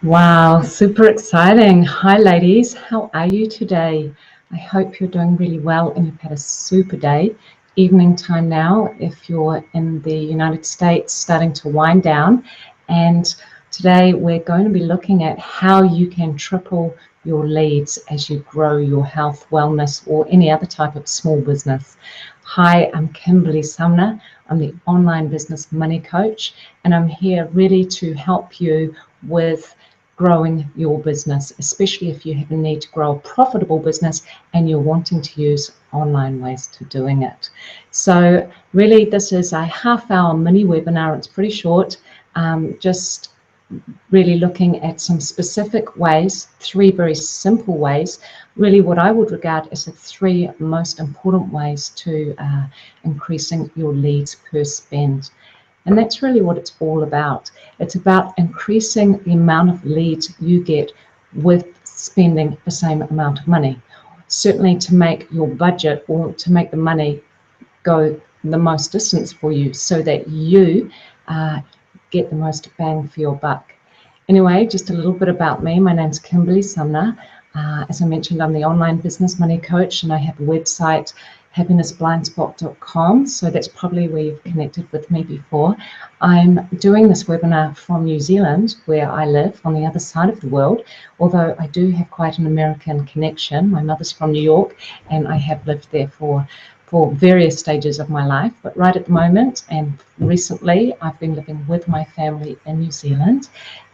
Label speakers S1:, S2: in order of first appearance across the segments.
S1: Wow, super exciting. Hi, ladies. How are you today? I hope you're doing really well and you've had a super day. Evening time now, if you're in the United States, starting to wind down. And today we're going to be looking at how you can triple your leads as you grow your health, wellness, or any other type of small business. Hi, I'm Kimberly Sumner. I'm the online business money coach, and I'm here really to help you with growing your business, especially if you have a need to grow a profitable business and you're wanting to use online ways to doing it. So really this is a half-hour mini webinar. It's pretty short, just really looking at some specific ways, three very simple ways, really what I would regard as the three most important ways to increasing your leads per spend. And that's really what it's all about. It's about increasing the amount of leads you get with spending the same amount of money. Certainly to make your budget or to make the money go the most distance for you so that you get the most bang for your buck. Anyway, just a little bit about me. My name's Kimberly Sumner. As I mentioned, I'm the online business money coach and I have a website, happinessblindspot.com, so that's probably where you've connected with me before. I'm doing this webinar from New Zealand, where I live on the other side of the world, although I do have quite an American connection. My mother's from New York and I have lived there for various stages of my life, but right at the moment and recently I've been living with my family in New Zealand,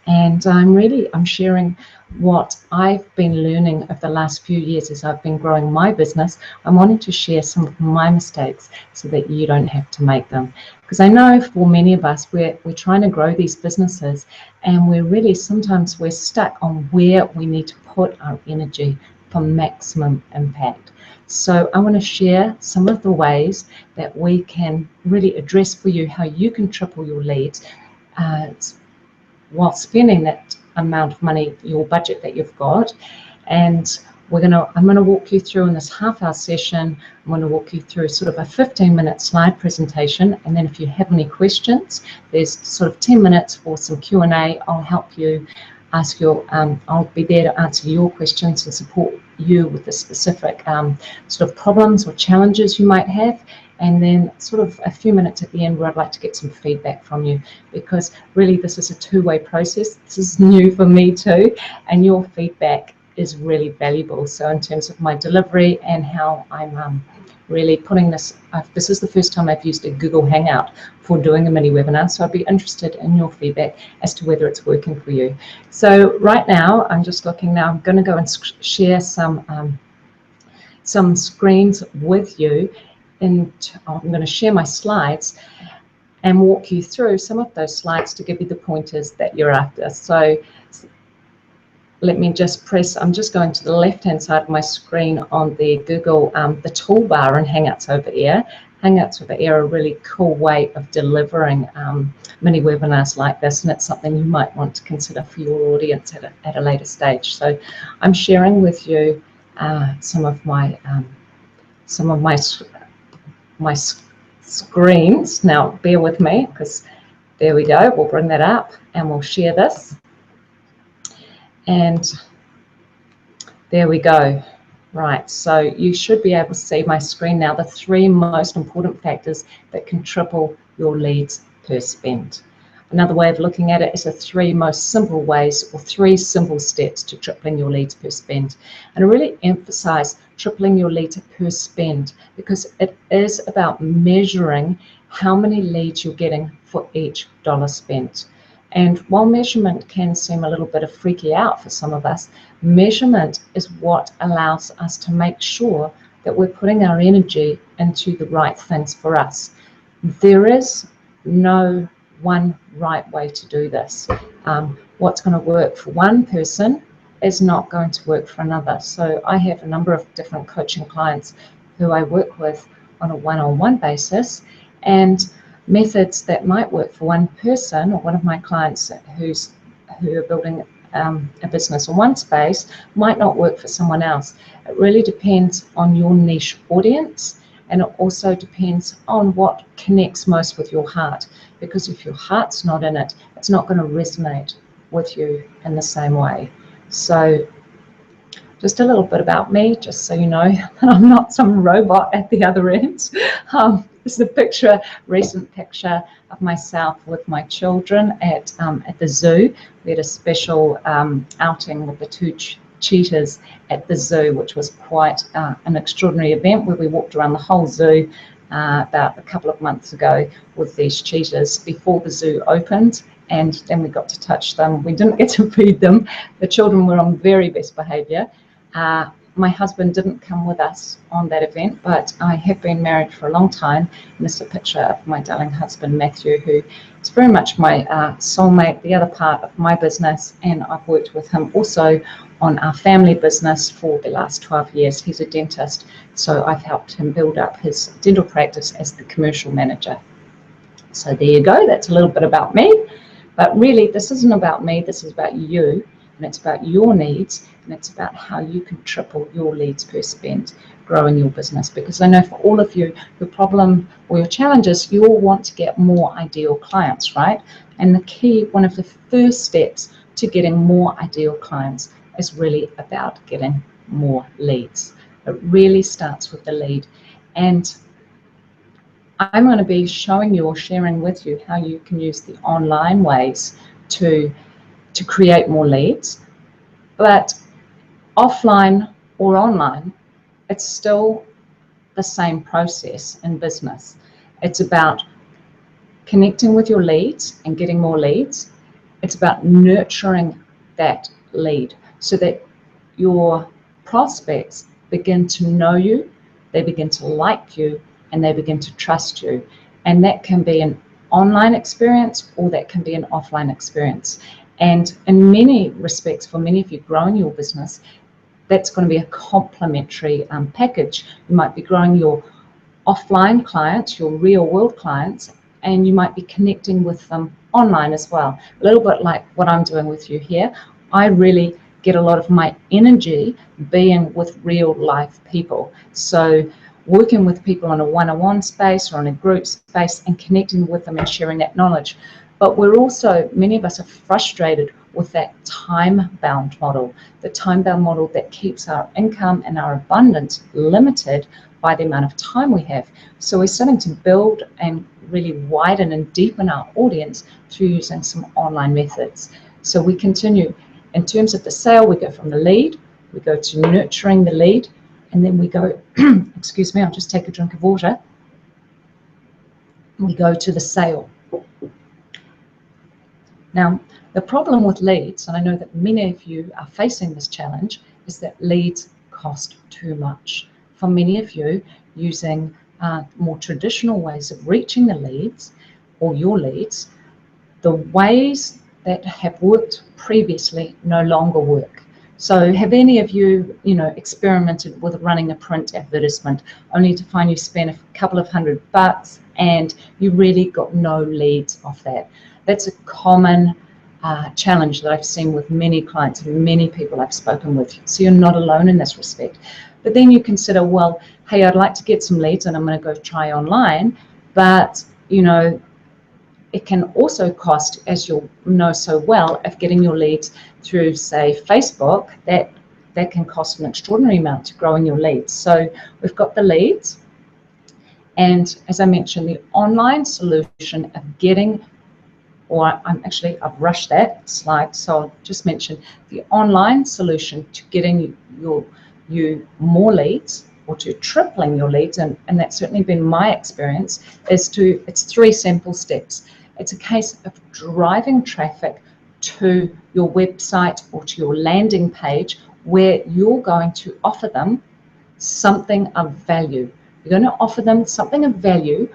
S1: and I'm sharing what I've been learning over the last few years as I've been growing my business. I'm wanting to share some of my mistakes so that you don't have to make them, because I know for many of us we're trying to grow these businesses and sometimes we're stuck on where we need to put our energy for maximum impact. So I want to share some of the ways that we can really address for you how you can triple your leads while spending that amount of money, your budget that you've got. And I'm going to walk you through in this half-hour session. I'm going to walk you through sort of a 15-minute slide presentation, and then if you have any questions, there's sort of 10 minutes for some Q&A. I'll help you ask I'll be there to answer your questions and support you with the specific sort of problems or challenges you might have. And then sort of a few minutes at the end where I'd like to get some feedback from you, because really this is a two-way process. This is new for me too, and your feedback is really valuable. So in terms of my delivery and how I'm really putting this is the first time I've used a Google Hangout for doing a mini webinar, so I'd be interested in your feedback as to whether it's working for you. So right now I'm just looking now. I'm going to go and share some screens with you, and I'm going to share my slides and walk you through some of those slides to give you the pointers that you're after. So let me just I'm just going to the left-hand side of my screen on the Google, the toolbar in Hangouts over here. Hangouts over here are a really cool way of delivering mini webinars like this, and it's something you might want to consider for your audience at a later stage. So I'm sharing with you some of my screens. Now bear with me, because there we go. We'll bring that up and we'll share this. And there we go. Right, so you should be able to see my screen now, the three most important factors that can triple your leads per spend. Another way of looking at it is the three most simple ways, or three simple steps to tripling your leads per spend. And I really emphasize tripling your leads per spend, because it is about measuring how many leads you're getting for each dollar spent. And while measurement can seem a little bit of freaky out for some of us, measurement is what allows us to make sure that we're putting our energy into the right things for us. There is no one right way to do this. What's going to work for one person is not going to work for another. So I have a number of different coaching clients who I work with on a one-on-one basis, and methods that might work for one person or one of my clients who are building a business in one space might not work for someone else. It really depends on your niche audience, and it also depends on what connects most with your heart, because if your heart's not in it, it's not going to resonate with you in the same way. So just a little bit about me, just so you know that I'm not some robot at the other end. This is a picture, recent picture of myself with my children at the zoo. We had a special outing with the two cheetahs at the zoo, which was quite an extraordinary event where we walked around the whole zoo about a couple of months ago with these cheetahs before the zoo opened. And then we got to touch them. We didn't get to feed them. The children were on very best behaviour. My husband didn't come with us on that event, but I have been married for a long time. And this is a picture of my darling husband, Matthew, who is very much my soulmate, the other part of my business. And I've worked with him also on our family business for the last 12 years. He's a dentist, so I've helped him build up his dental practice as the commercial manager. So there you go. That's a little bit about me. But really, this isn't about me. This is about you. And it's about your needs, and it's about how you can triple your leads per spend growing your business. Because I know for all of you, your problem or your challenge is you all want to get more ideal clients, right? And the key, one of the first steps to getting more ideal clients is really about getting more leads. It really starts with the lead. And I'm going to be showing you or sharing with you how you can use the online ways to create more leads, but offline or online, it's still the same process in business. It's about connecting with your leads and getting more leads. It's about nurturing that lead so that your prospects begin to know you, they begin to like you, and they begin to trust you. And that can be an online experience or that can be an offline experience. And in many respects, for many of you growing your business, that's going to be a complementary package. You might be growing your offline clients, your real world clients, and you might be connecting with them online as well. A little bit like what I'm doing with you here. I really get a lot of my energy being with real life people. So working with people on a one-on-one space or in a group space and connecting with them and sharing that knowledge. But we're also, many of us are frustrated with that time-bound model, the time-bound model that keeps our income and our abundance limited by the amount of time we have. So we're starting to build and really widen and deepen our audience through using some online methods. So we continue. In terms of the sale, we go from the lead, we go to nurturing the lead, and then we go, excuse me, I'll just take a drink of water. We go to the sale. Now, the problem with leads, and I know that many of you are facing this challenge, is that leads cost too much. For many of you, using more traditional ways of reaching the leads or your leads, the ways that have worked previously no longer work. So have any of you, experimented with running a print advertisement only to find you spent a couple of $100 and you really got no leads off that? That's a common challenge that I've seen with many clients and many people I've spoken with. So you're not alone in this respect. But then you consider, well, hey, I'd like to get some leads and I'm going to go try online, but it can also cost, as you'll know so well, if getting your leads through, say, Facebook, that can cost an extraordinary amount to growing your leads. So we've got the leads, and as I mentioned, the online solution of getting, or I've rushed that slide, so I'll just mention the online solution to getting you more leads, or to tripling your leads, and that's certainly been my experience, it's 3 simple steps. It's a case of driving traffic to your website or to your landing page where you're going to offer them something of value. You're going to offer them something of value,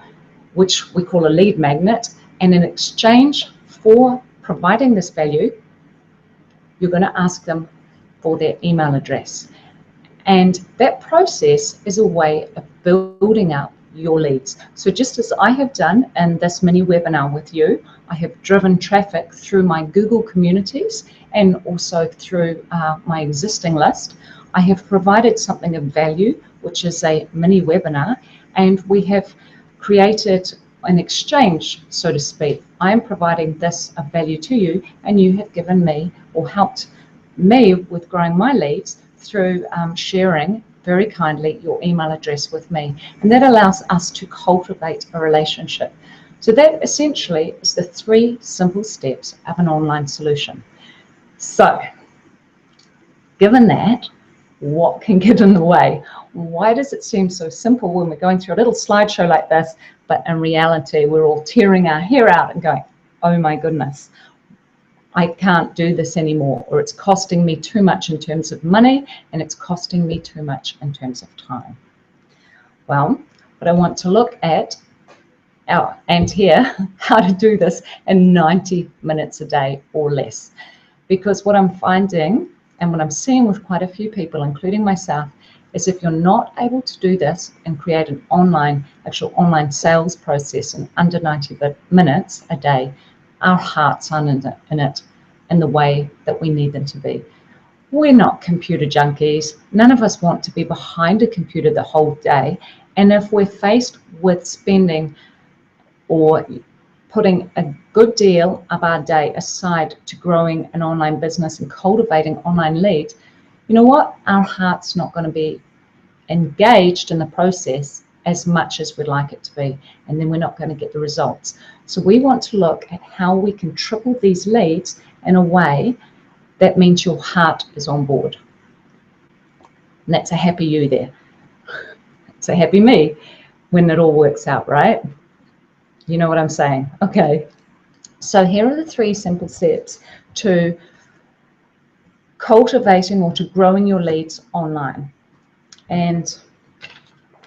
S1: which we call a lead magnet, and in exchange for providing this value, you're going to ask them for their email address. And that process is a way of building up your leads. So just as I have done in this mini webinar with you, I have driven traffic through my Google communities and also through my existing list. I have provided something of value, which is a mini webinar, and we have created an exchange, so to speak. I am providing this of value to you, and you have given me or helped me with growing my leads through sharing very kindly your email address with me. And that allows us to cultivate a relationship. So that essentially is the 3 simple steps of an online solution. So, given that, what can get in the way? Why does it seem so simple when we're going through a little slideshow like this, but in reality, we're all tearing our hair out and going, oh my goodness, I can't do this anymore, or it's costing me too much in terms of money, and it's costing me too much in terms of time. Well, what I want to look at and hear how to do this in 90 minutes a day or less. Because what I'm finding and what I'm seeing with quite a few people, including myself, is if you're not able to do this and create an actual online sales process in under 90 minutes a day, our hearts aren't in it in the way that we need them to be. We're not computer junkies. None of us want to be behind a computer the whole day. And if we're faced with spending or putting a good deal of our day aside to growing an online business and cultivating online leads, you know what? Our heart's not going to be engaged in the process as much as we'd like it to be, and then we're not going to get the results. So we want to look at how we can triple these leads in a way that means your heart is on board. And that's a happy you there. It's a happy me when it all works out, right? You know what I'm saying? Okay. So here are the 3 simple steps to cultivating or to growing your leads online. And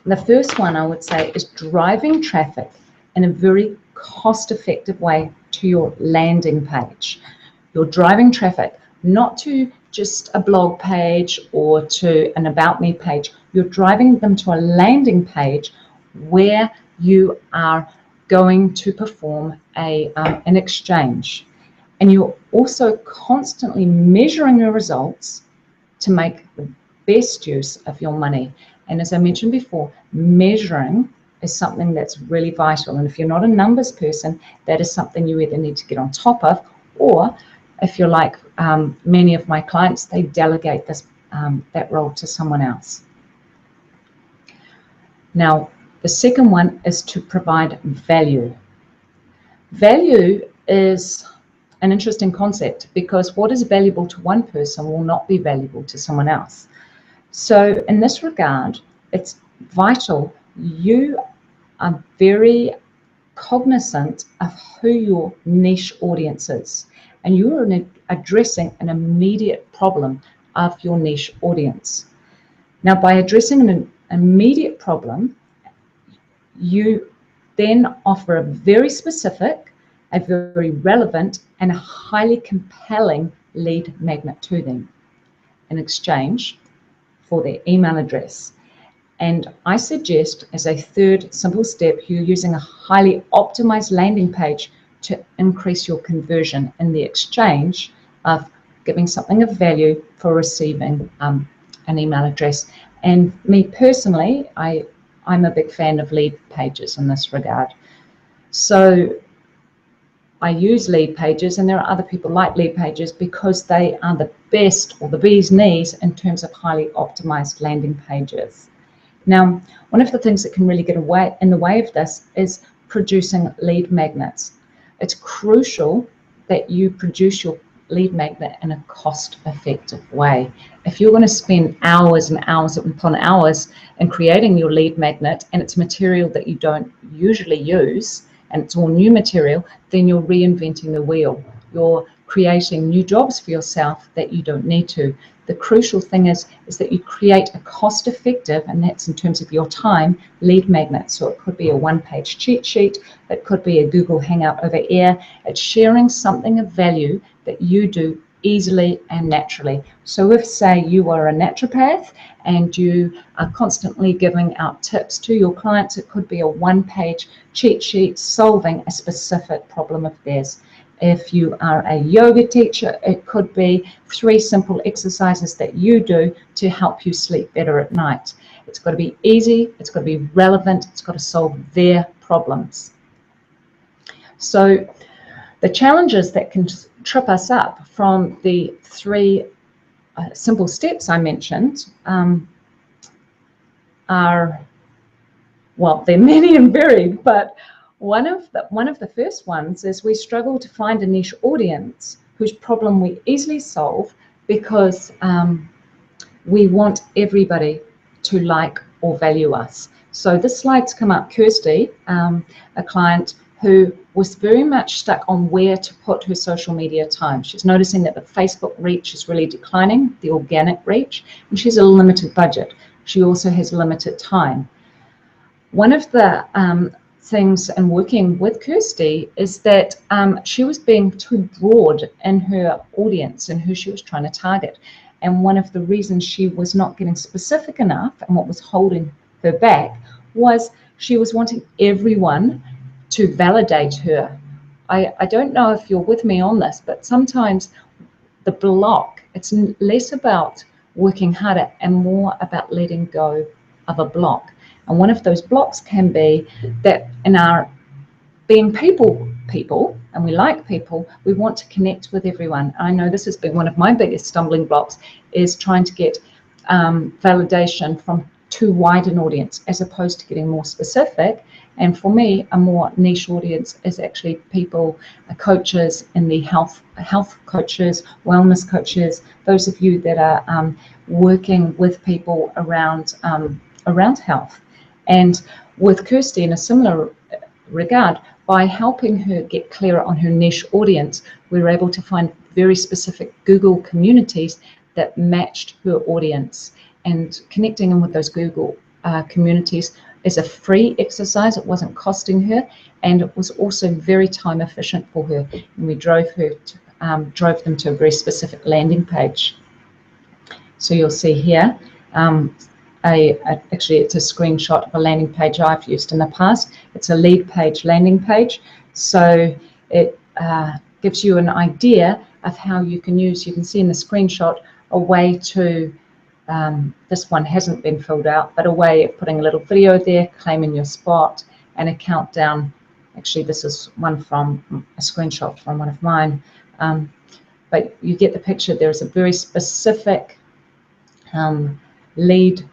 S1: the first one I would say is driving traffic in a very cost-effective way to your landing page. You're driving traffic not to just a blog page or to an About Me page. You're driving them to a landing page where you are going to perform an exchange. And you're also constantly measuring your results to make the best use of your money. And as I mentioned before, measuring is something that's really vital. And if you're not a numbers person, that is something you either need to get on top of, or if you're like many of my clients, they delegate that role to someone else. Now, the second one is to provide value. Value is an interesting concept because what is valuable to one person will not be valuable to someone else. So in this regard, it's vital you are very cognizant of who your niche audience is, and you are addressing an immediate problem of your niche audience. Now, by addressing an immediate problem, you then offer a very specific, a very relevant, and a highly compelling lead magnet to them in exchange for their email address. And I suggest, as a 3rd simple step, you're using a highly optimized landing page to increase your conversion in the exchange of giving something of value for receiving an email address. And me personally, I'm a big fan of lead pages in this regard. So I use lead pages, and there are other people like lead pages because they are the best, or the bee's knees, in terms of highly optimized landing pages. Now, one of the things that can really get in the way of this is producing lead magnets. It's crucial that you produce your lead magnet in a cost-effective way. If you're going to spend hours and hours upon hours in creating your lead magnet, and it's material that you don't usually use, and it's all new material, then you're reinventing the wheel. You're creating new jobs for yourself that you don't need to. The crucial thing is that you create a cost-effective, and that's in terms of your time, lead magnet. So it could be a 1-page cheat sheet, it could be a Google Hangout over air. It's sharing something of value that you do easily and naturally. So if, say, you are a naturopath and you are constantly giving out tips to your clients, it could be a 1-page cheat sheet solving a specific problem of theirs. If you are a yoga teacher, it could be 3 simple exercises that you do to help you sleep better at night. It's got to be easy, it's got to be relevant, it's got to solve their problems. So the challenges that can trip us up from the 3 simple steps I mentioned are, well, they're many and varied, but one of the first ones is we struggle to find a niche audience whose problem we easily solve because we want everybody to like or value us. So this slide's come up. Kirsty, a client who was very much stuck on where to put her social media time. She's noticing that the Facebook reach is really declining, the organic reach, and she's a limited budget. She also has limited time. One of the things in working with Kirsty is that she was being too broad in her audience and who she was trying to target. And one of the reasons she was not getting specific enough and what was holding her back was she was wanting everyone to validate her. I don't know if you're with me on this, but sometimes the block, it's less about working harder and more about letting go of a block. And one of those blocks can be that in our being people, and we like people, we want to connect with everyone. I know this has been one of my biggest stumbling blocks, is trying to get validation from too wide an audience as opposed to getting more specific. And for me, a more niche audience is actually people, coaches in the health coaches, wellness coaches, those of you that are working with people around health. And with Kirsty, in a similar regard, by helping her get clearer on her niche audience, we were able to find very specific Google communities that matched her audience. And connecting in with those Google communities is a free exercise. It wasn't costing her, and it was also very time efficient for her. And we drove them to a very specific landing page. So you'll see here, actually it's a screenshot of a landing page I've used in the past. It's a lead page landing page. So it gives you an idea of how you can use, you can see in the screenshot, a way to, this one hasn't been filled out, but a way of putting a little video there, claiming your spot, and a countdown. Actually, this is one from a screenshot from one of mine. But you get the picture. There's a very specific lead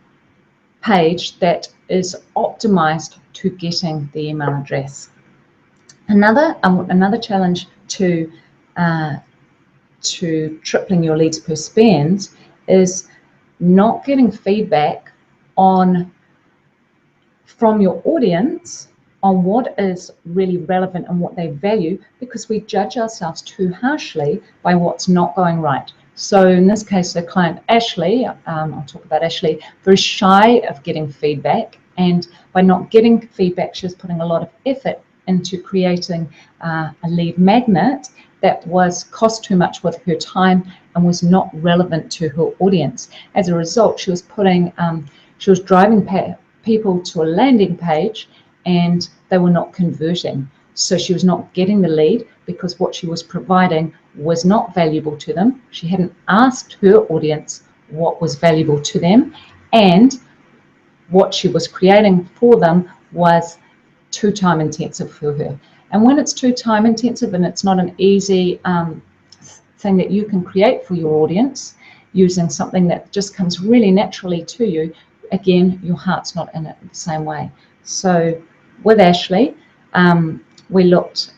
S1: page that is optimized to getting the email address. Another challenge to tripling your leads per spend is not getting feedback from your audience on what is really relevant and what they value, because we judge ourselves too harshly by what's not going right. So in this case, the client Ashley, I'll talk about Ashley, very shy of getting feedback, and by not getting feedback, she was putting a lot of effort into creating a lead magnet that was cost too much with her time and was not relevant to her audience. As a result, she was driving people to a landing page and they were not converting. So she was not getting the lead because what she was providing was not valuable to them. She hadn't asked her audience what was valuable to them, and what she was creating for them was too time intensive for her. And when it's too time intensive and it's not an easy thing that you can create for your audience using something that just comes really naturally to you, again, your heart's not in it the same way. So with Ashley, we looked,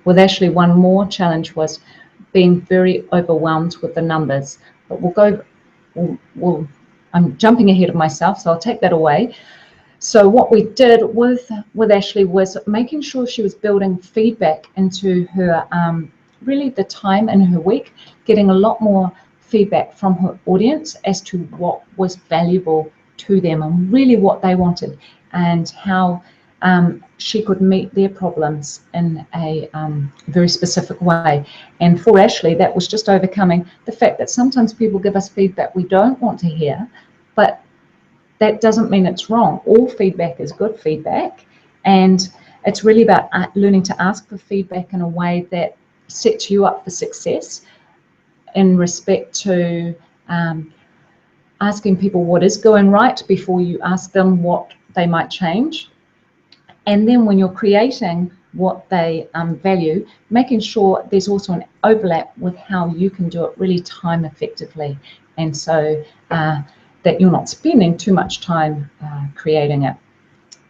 S1: with Ashley, one more challenge was being very overwhelmed with the numbers. But I'm jumping ahead of myself, so I'll take that away. So what we did with Ashley was making sure she was building feedback into her, really the time in her week, getting a lot more feedback from her audience as to what was valuable to them and really what they wanted, and how she could meet their problems in a very specific way. And for Ashley, that was just overcoming the fact that sometimes people give us feedback we don't want to hear, but that doesn't mean it's wrong. All feedback is good feedback, and it's really about learning to ask for feedback in a way that sets you up for success in respect to asking people what is going right before you ask them what they might change. And then when you're creating what they value, making sure there's also an overlap with how you can do it really time effectively, and so that you're not spending too much time creating it.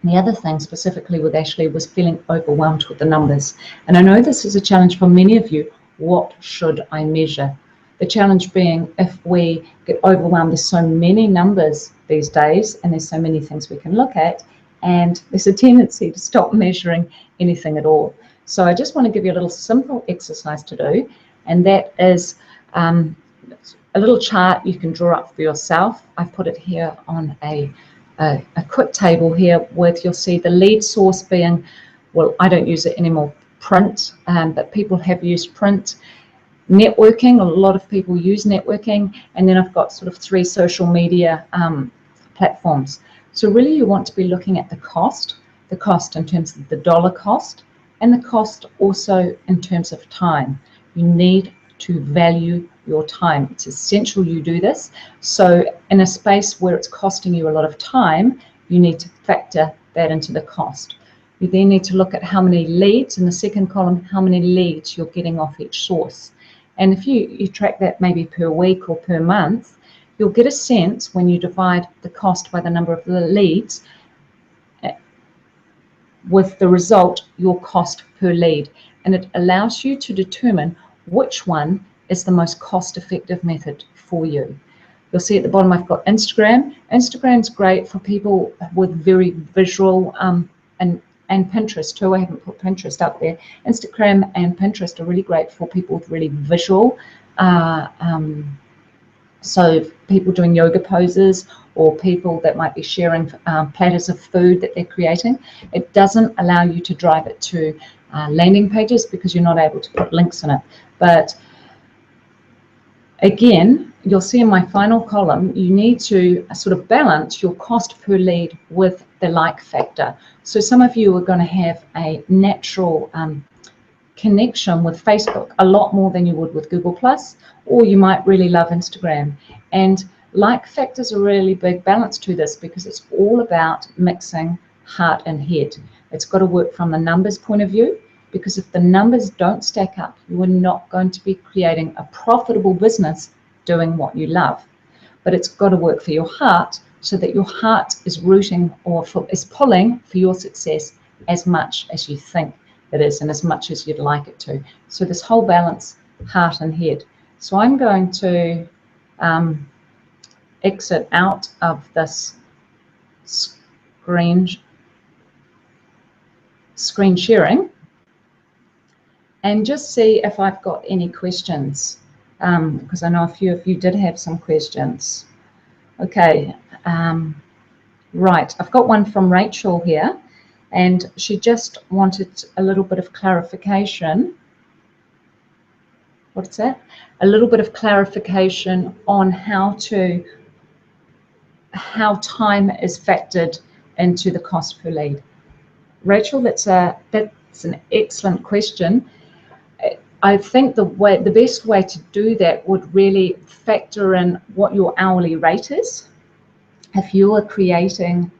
S1: And the other thing specifically with Ashley was feeling overwhelmed with the numbers. And I know this is a challenge for many of you. What should I measure? The challenge being, if we get overwhelmed, there's so many numbers these days, and there's so many things we can look at, and there's a tendency to stop measuring anything at all. So I just want to give you a little simple exercise to do, and that is a little chart you can draw up for yourself. I've put it here on a quick table here with, you'll see the lead source being, well, I don't use it anymore, print, but people have used print. Networking, a lot of people use networking, and then I've got sort of 3 social media platforms. So really you want to be looking at the cost in terms of the dollar cost, and the cost also in terms of time. You need to value your time. It's essential you do this. So in a space where it's costing you a lot of time, you need to factor that into the cost. You then need to look at how many leads, in the second column, how many leads you're getting off each source. And if you track that maybe per week or per month, you'll get a sense when you divide the cost by the number of the leads, with the result, your cost per lead. And it allows you to determine which one is the most cost-effective method for you. You'll see at the bottom I've got Instagram. Instagram's great for people with very visual, and Pinterest too. I haven't put Pinterest up there. Instagram and Pinterest are really great for people with really visual, so people doing yoga poses, or people that might be sharing platters of food that they're creating. It doesn't allow you to drive it to landing pages because you're not able to put links in it. But again, you'll see in my final column, you need to sort of balance your cost per lead with the like factor. So some of you are going to have a natural connection with Facebook a lot more than you would with Google+, or you might really love Instagram. And like factors are really big balance to this, because it's all about mixing heart and head. It's got to work from the numbers point of view, because if the numbers don't stack up, you are not going to be creating a profitable business doing what you love. But it's got to work for your heart, so that your heart is rooting or is pulling for your success as much as you think it is, and as much as you'd like it to. So this whole balance, heart and head. So I'm going to exit out of this screen sharing, and just see if I've got any questions, because I know a few of you did have some questions. Okay, right, I've got one from Rachel here, and she just wanted a little bit of clarification. What's that? A little bit of clarification on how time is factored into the cost per lead. Rachel, that's an excellent question. I think the best way to do that would really factor in what your hourly rate is. If you are creating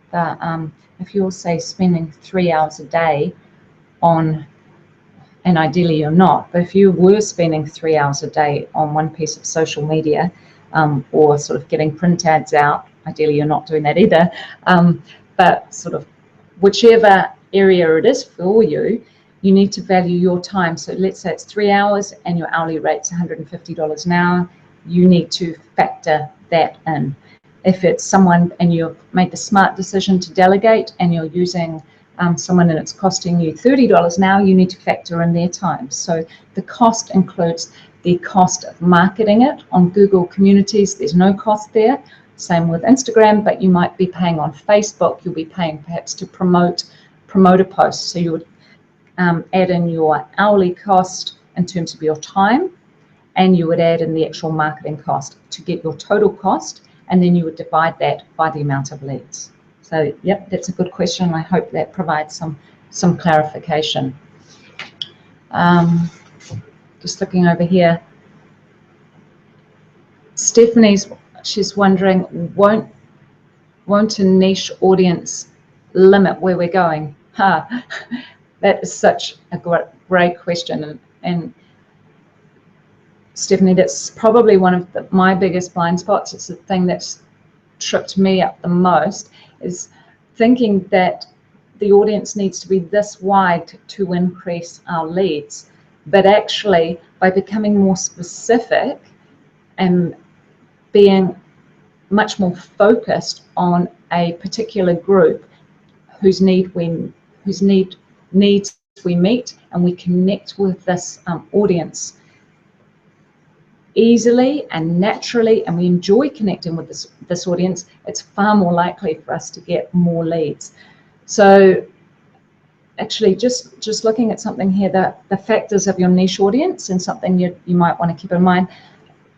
S1: if you're, say, spending 3 hours a day on, and ideally you're not, but if you were spending 3 hours a day on one piece of social media, or sort of getting print ads out, ideally you're not doing that either, but sort of whichever area it is for you, you need to value your time. So let's say it's 3 hours and your hourly rate's $150 an hour, you need to factor that in. If it's someone and you've made the smart decision to delegate and you're using someone and it's costing you $30 an hour, you need to factor in their time. So the cost includes the cost of marketing it on Google Communities. There's no cost there. Same with Instagram, but you might be paying on Facebook. You'll be paying perhaps to promote a post. So you would add in your hourly cost in terms of your time, and you would add in the actual marketing cost to get your total cost, and then you would divide that by the amount of leads. So, yep, that's a good question. I hope that provides some clarification. Just looking over here. She's wondering, won't a niche audience limit where we're going? That is such a great question. And Stephanie, that's probably one of my biggest blind spots. It's the thing that's tripped me up the most, is thinking that the audience needs to be this wide to increase our leads. But actually, by becoming more specific and being much more focused on a particular group whose needs we meet, and we connect with this audience easily and naturally, and we enjoy connecting with this audience, it's far more likely for us to get more leads. So actually, just looking at something here, the factors of your niche audience, and something you might want to keep in mind.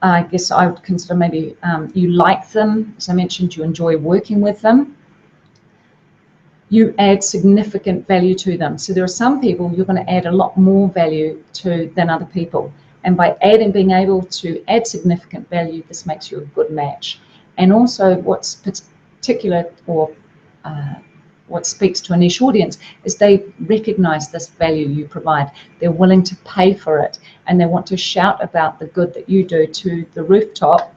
S1: I guess I would consider maybe you like them. As I mentioned, you enjoy working with them. You add significant value to them. So there are some people you're going to add a lot more value to than other people. And by being able to add significant value, this makes you a good match. And also what's particular, or what speaks to a niche audience, is they recognize this value you provide. They're willing to pay for it, and they want to shout about the good that you do to the rooftop,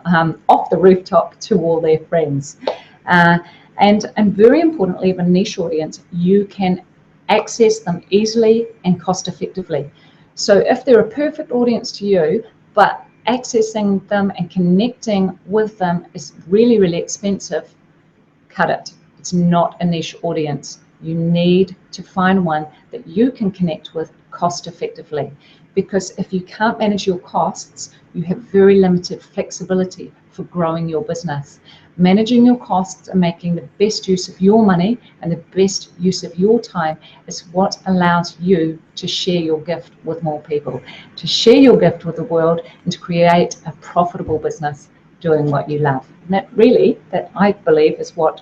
S1: off the rooftop, to all their friends. And very importantly, of a niche audience, you can access them easily and cost effectively. So if they're a perfect audience to you, but accessing them and connecting with them is really, really expensive, cut it. It's not a niche audience. You need to find one that you can connect with cost effectively, because if you can't manage your costs, you have very limited flexibility for growing your business. Managing your costs and making the best use of your money and the best use of your time is what allows you to share your gift with more people, to share your gift with the world, and to create a profitable business doing what you love. And that I believe is what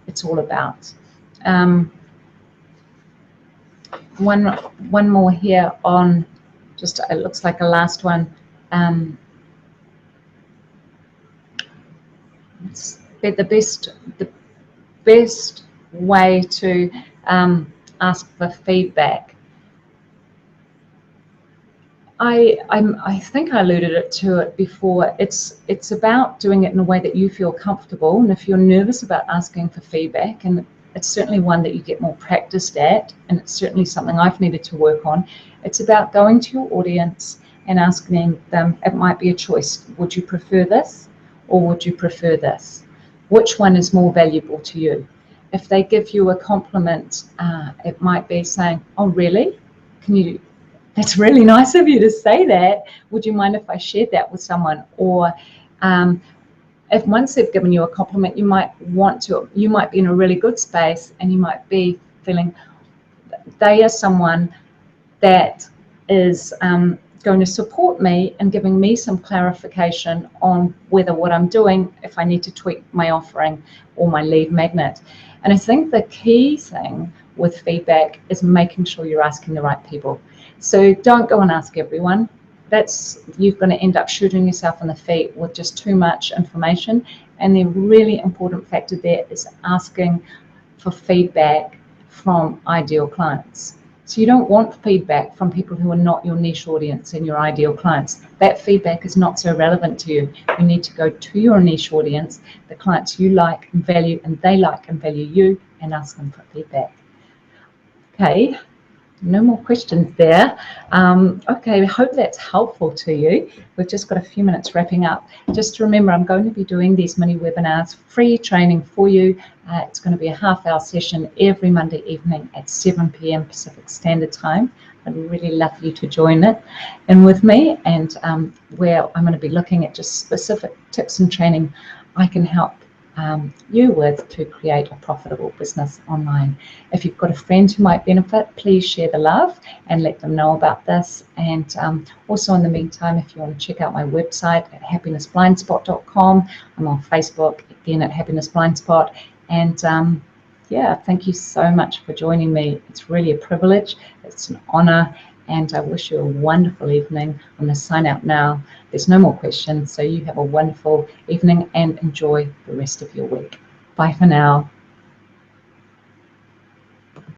S1: it's all about. One more here on, just it looks like a last one. The best way to ask for feedback. I think I alluded to it before. It's about doing it in a way that you feel comfortable, and if you're nervous about asking for feedback, and it's certainly one that you get more practiced at, and it's certainly something I've needed to work on, it's about going to your audience and asking them, it might be a choice, would you prefer this or would you prefer this? Which one is more valuable to you? If they give you a compliment, it might be saying, oh really? That's really nice of you to say that. Would you mind if I shared that with someone? Or if once they've given you a compliment, you might be in a really good space, and you might be feeling they are someone that is going to support me and giving me some clarification on whether what I'm doing, if I need to tweak my offering or my lead magnet. And I think the key thing with feedback is making sure you're asking the right people. So don't go and ask everyone. You're going to end up shooting yourself in the feet with just too much information. And the really important factor there is asking for feedback from ideal clients. So you don't want feedback from people who are not your niche audience and your ideal clients. That feedback is not so relevant to you. You need to go to your niche audience, the clients you like and value, and they like and value you, and ask them for feedback. Okay, no more questions there. Okay, I hope that's helpful to you. We've just got a few minutes wrapping up. Just remember, I'm going to be doing these mini webinars, free training for you. It's going to be a half-hour session every Monday evening at 7 p.m. Pacific Standard Time. I'd really love you to join it and with me, and where I'm going to be looking at just specific tips and training I can help you with to create a profitable business online. If you've got a friend who might benefit, please share the love and let them know about this. And also in the meantime, if you want to check out my website at happinessblindspot.com, I'm on Facebook again at Happiness Blind Spot. And yeah, thank you so much for joining me. It's really a privilege. It's an honor. And I wish you a wonderful evening. I'm going to sign out now. There's no more questions. So you have a wonderful evening and enjoy the rest of your week. Bye for now.